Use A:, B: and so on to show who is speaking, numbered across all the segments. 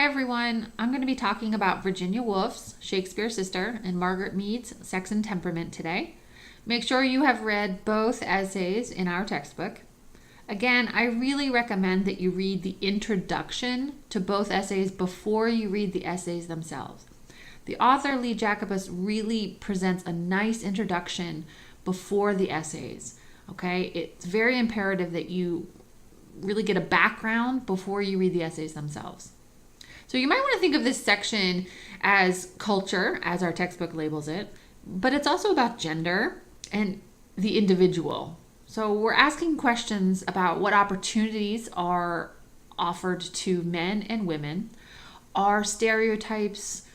A: everyone. I'm going to be talking about Virginia Woolf's Shakespeare's Sister and Margaret Mead's Sex and Temperament today. Make sure you have read both essays in our textbook. Again, I really recommend that you read the introduction to both essays before you read the essays themselves. The author, Lee Jacobus, really presents a nice introduction before the essays. Okay, it's very imperative that you really get a background before you read the essays themselves. So you might want to think of this section as culture, as our textbook labels it, but it's also about gender and the individual. So we're asking questions about what opportunities are offered to men and women. Are stereotypes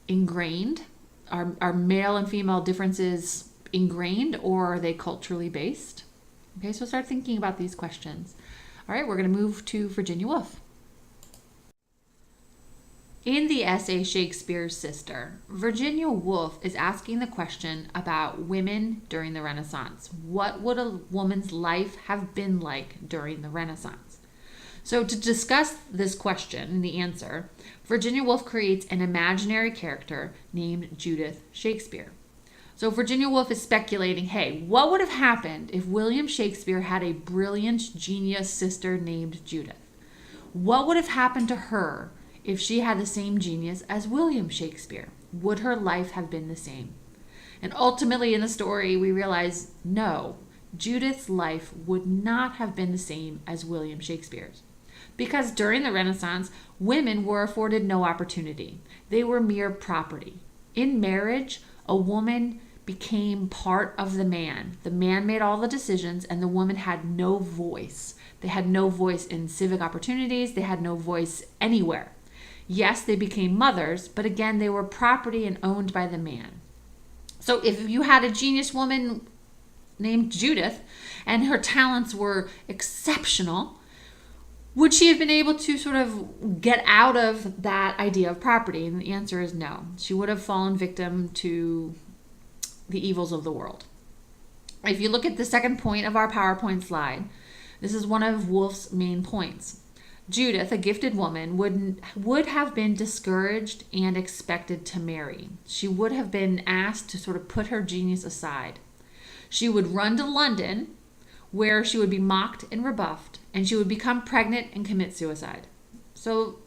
A: ingrained? Are male and female differences ingrained, or are they culturally based? Okay, so start thinking about these questions. All right, we're going to move to Virginia Woolf. In the essay Shakespeare's Sister, Virginia Woolf is asking the question about women during the Renaissance. What would a woman's life have been like during the Renaissance? So to discuss this question and the answer, Virginia Woolf creates an imaginary character named Judith Shakespeare. So Virginia Woolf is speculating, hey, what would have happened if William Shakespeare had a brilliant genius sister named Judith? What would have happened to her if she had the same genius as William Shakespeare? Would her life have been the same? And ultimately in the story, we realize, no, Judith's life would not have been the same as William Shakespeare's. Because during the Renaissance, women were afforded no opportunity. They were mere property. In marriage, a woman became part of the man. The man made all the decisions, and the woman had no voice. They had no voice in civic opportunities. They had no voice anywhere. Yes, they became mothers, but again, they were property and owned by the man. So if you had a genius woman named Judith and her talents were exceptional, would she have been able to sort of get out of that idea of property? And the answer is no. She would have fallen victim to the evils of the world. If you look at the second point of our PowerPoint slide, this is one of Woolf's main points. Judith, a gifted woman, would have been discouraged and expected to marry. She would have been asked to sort of put her genius aside. She would run to London, where she would be mocked and rebuffed, and she would become pregnant and commit suicide. So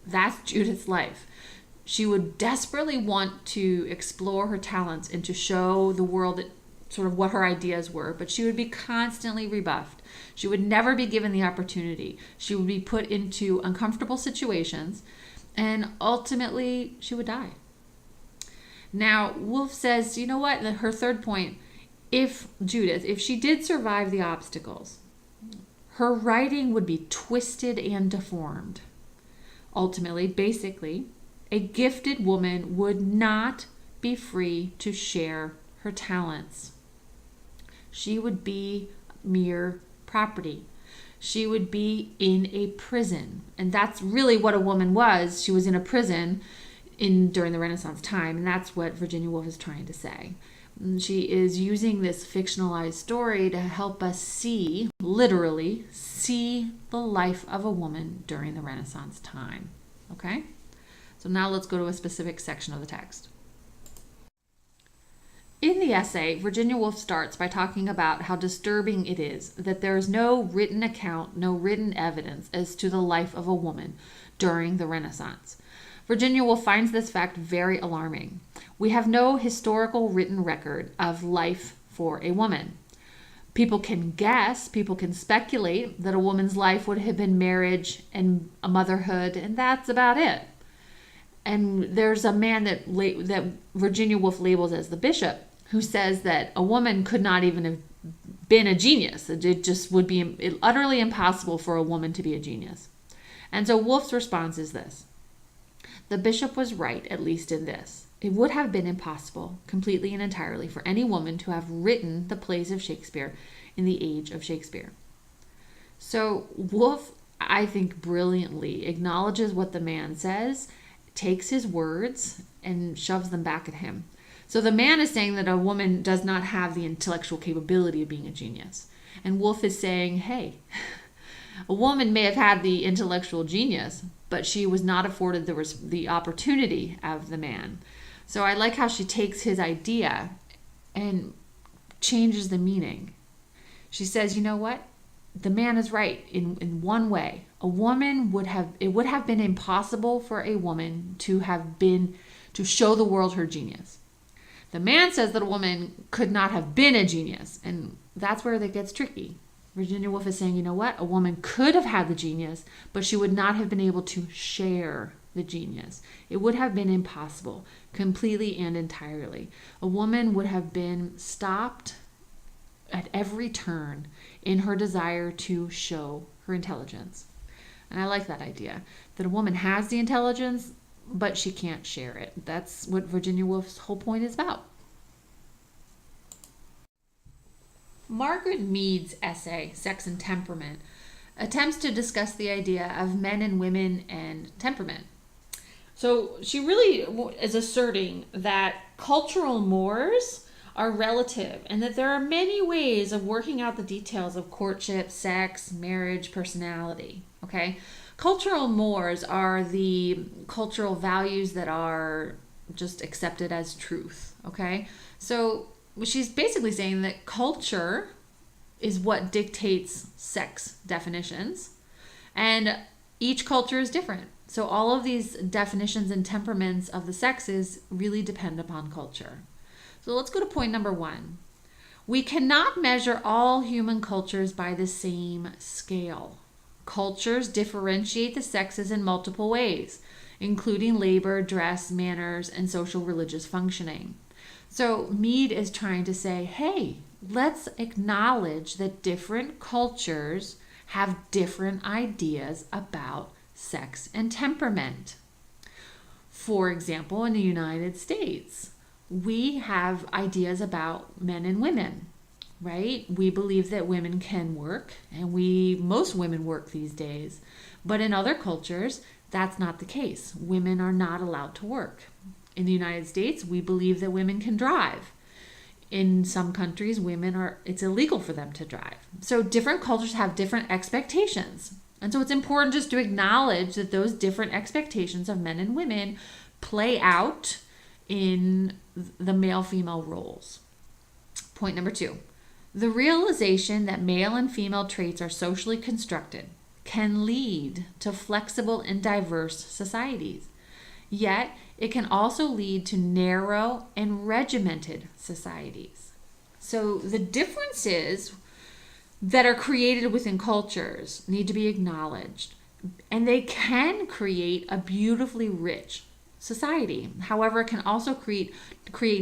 A: that's Judith's life. She would desperately want to explore her talents and to show the world sort of what her ideas were, but she would be constantly rebuffed. She would never be given the opportunity. She would be put into uncomfortable situations, and ultimately she would die. Now, Woolf says, you know what, her third point, if she did survive the obstacles, her writing would be twisted and deformed. Ultimately, basically, a gifted woman would not be free to share her talents. She would be mere property. She would be in a prison. And that's really what a woman was. She was in a prison during the Renaissance time. And that's what Virginia Woolf is trying to say. And she is using this fictionalized story to help us literally see the life of a woman during the Renaissance time. Okay? So now let's go to a specific section of the text. In the essay, Virginia Woolf starts by talking about how disturbing it is that there is no written account, no written evidence as to the life of a woman during the Renaissance. Virginia Woolf finds this fact very alarming. We have no historical written record of life for a woman. People can guess, people can speculate that a woman's life would have been marriage and a motherhood, and that's about it. And there's a man that Virginia Woolf labels as the bishop, who says that a woman could not even have been a genius. It just would be utterly impossible for a woman to be a genius. And so Woolf's response is this. The bishop was right, at least in this. It would have been impossible, completely and entirely, for any woman to have written the plays of Shakespeare in the age of Shakespeare. So Woolf, I think, brilliantly acknowledges what the man says, takes his words, and shoves them back at him. So the man is saying that a woman does not have the intellectual capability of being a genius. And Woolf is saying, hey, a woman may have had the intellectual genius, but she was not afforded the opportunity of the man. So I like how she takes his idea and changes the meaning. She says, you know what? The man is right in one way. It would have been impossible for a woman to show the world her genius. The man says that a woman could not have been a genius, and that's where that gets tricky. Virginia Woolf is saying, you know what? A woman could have had the genius, but she would not have been able to share the genius. It would have been impossible, completely and entirely. A woman would have been stopped at every turn in her desire to show her intelligence. And I like that idea, that a woman has the intelligence, but she can't share it. That's what Virginia Woolf's whole point is about. Margaret Mead's essay, Sex and Temperament, attempts to discuss the idea of men and women and temperament. So she really is asserting that cultural mores are relative and that there are many ways of working out the details of courtship, sex, marriage, personality. Okay? Cultural mores are the cultural values that are just accepted as truth. Okay? So she's basically saying that culture is what dictates sex definitions, and each culture is different. So all of these definitions and temperaments of the sexes really depend upon culture. So let's go to point number 1. We cannot measure all human cultures by the same scale. Cultures differentiate the sexes in multiple ways, including labor, dress, manners, and social religious functioning. So Mead is trying to say, hey, let's acknowledge that different cultures have different ideas about sex and temperament. For example, in the United States, we have ideas about men and women, right? We believe that women can work, and most women work these days. But in other cultures, that's not the case. Women are not allowed to work. In the United States, we believe that women can drive. In some countries, it's illegal for them to drive. So different cultures have different expectations. And so it's important just to acknowledge that those different expectations of men and women play out in the male-female roles. Point number 2. The realization that male and female traits are socially constructed can lead to flexible and diverse societies. Yet, it can also lead to narrow and regimented societies. So the differences that are created within cultures need to be acknowledged, and they can create a beautifully rich society. However, it can also create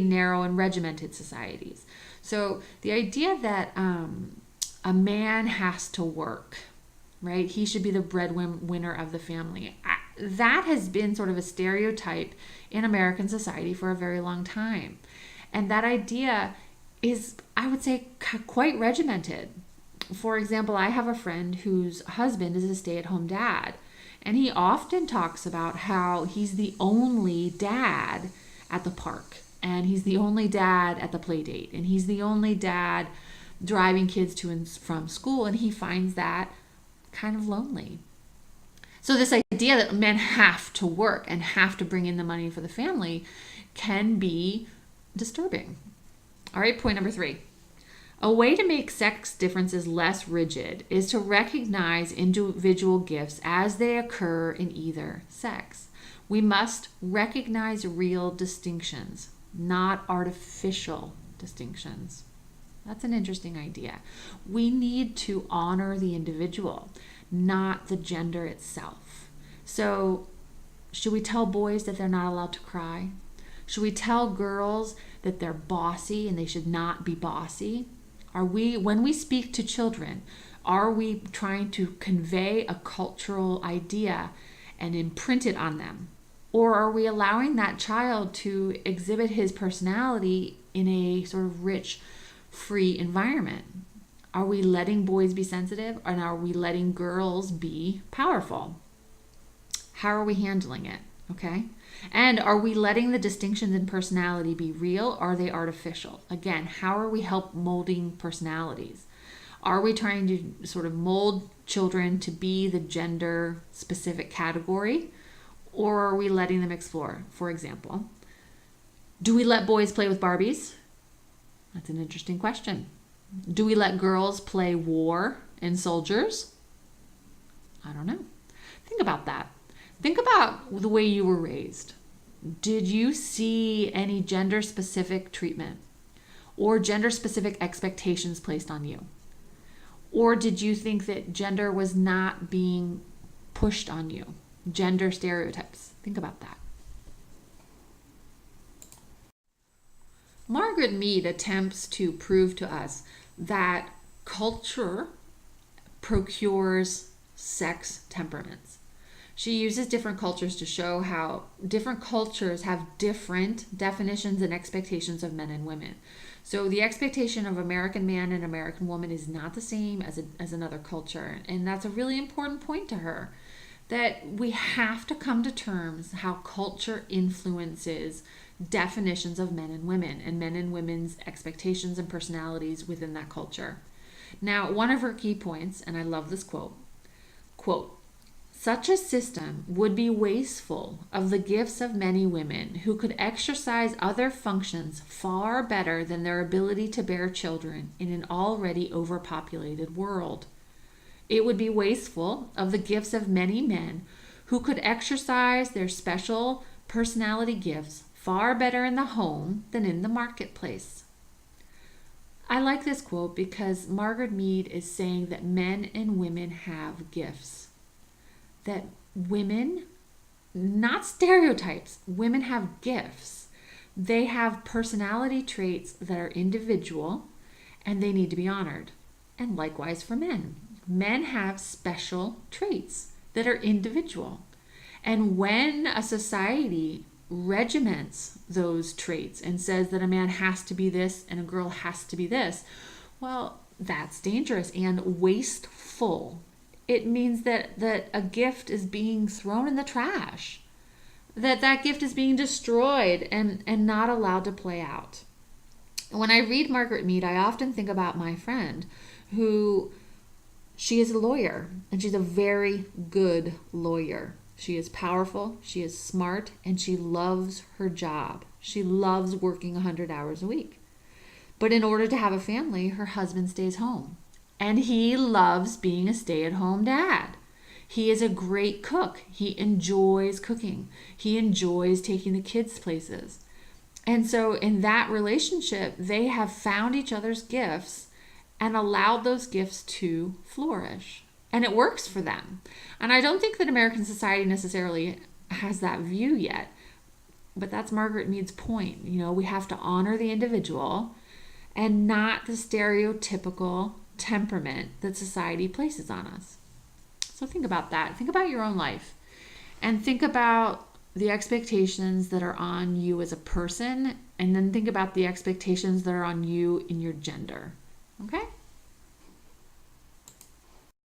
A: narrow and regimented societies. So the idea that a man has to work, right? He should be the breadwinner of the family. That has been sort of a stereotype in American society for a very long time. And that idea is, I would say, quite regimented. For example, I have a friend whose husband is a stay-at-home dad, and he often talks about how he's the only dad at the park, and he's the only dad at the play date, and he's the only dad driving kids to and from school, and he finds that kind of lonely. So this idea that men have to work and have to bring in the money for the family can be disturbing. All right, point number 3. A way to make sex differences less rigid is to recognize individual gifts as they occur in either sex. We must recognize real distinctions, not artificial distinctions. That's an interesting idea. We need to honor the individual, not the gender itself. So, should we tell boys that they're not allowed to cry? Should we tell girls that they're bossy and they should not be bossy? When we speak to children, are we trying to convey a cultural idea and imprint it on them? Or are we allowing that child to exhibit his personality in a sort of rich, free environment? Are we letting boys be sensitive, and are we letting girls be powerful? How are we handling it? Okay? And are we letting the distinctions in personality be real, or are they artificial? Again, how are we molding personalities? Are we trying to sort of mold children to be the gender specific category, or are we letting them explore? For example, do we let boys play with Barbies? That's an interesting question. Do we let girls play war and soldiers? I don't know. Think about that. Think about the way you were raised. Did you see any gender specific treatment or gender specific expectations placed on you? Or did you think that gender was not being pushed on you? Gender stereotypes. Think about that. Margaret Mead attempts to prove to us that culture procures sex temperaments. She uses different cultures to show how different cultures have different definitions and expectations of men and women. So the expectation of American man and American woman is not the same as another culture. And that's a really important point to her, that we have to come to terms how culture influences definitions of men and women and men and women's expectations and personalities within that culture. Now, one of her key points, and I love this quote, "Such a system would be wasteful of the gifts of many women who could exercise other functions far better than their ability to bear children in an already overpopulated world. It would be wasteful of the gifts of many men who could exercise their special personality gifts far better in the home than in the marketplace." I like this quote because Margaret Mead is saying that men and women have gifts. That women, not stereotypes, women have gifts. They have personality traits that are individual and they need to be honored. And likewise for men. Men have special traits that are individual. And when a society regiments those traits and says that a man has to be this and a girl has to be this, well, that's dangerous and wasteful. It means that a gift is being thrown in the trash, that gift is being destroyed and not allowed to play out. When I read Margaret Mead, I often think about my friend who, she is a lawyer and she's a very good lawyer. She is powerful, she is smart, and she loves her job. She loves working 100 hours a week. But in order to have a family, her husband stays home. And he loves being a stay-at-home dad. He is a great cook. He enjoys cooking. He enjoys taking the kids places. And so in that relationship, they have found each other's gifts and allowed those gifts to flourish. And it works for them. And I don't think that American society necessarily has that view yet. But that's Margaret Mead's point. You know, we have to honor the individual and not the stereotypical temperament that society places on us. So think about that. Think about your own life. And think about the expectations that are on you as a person. And then think about the expectations that are on you in your gender. Okay?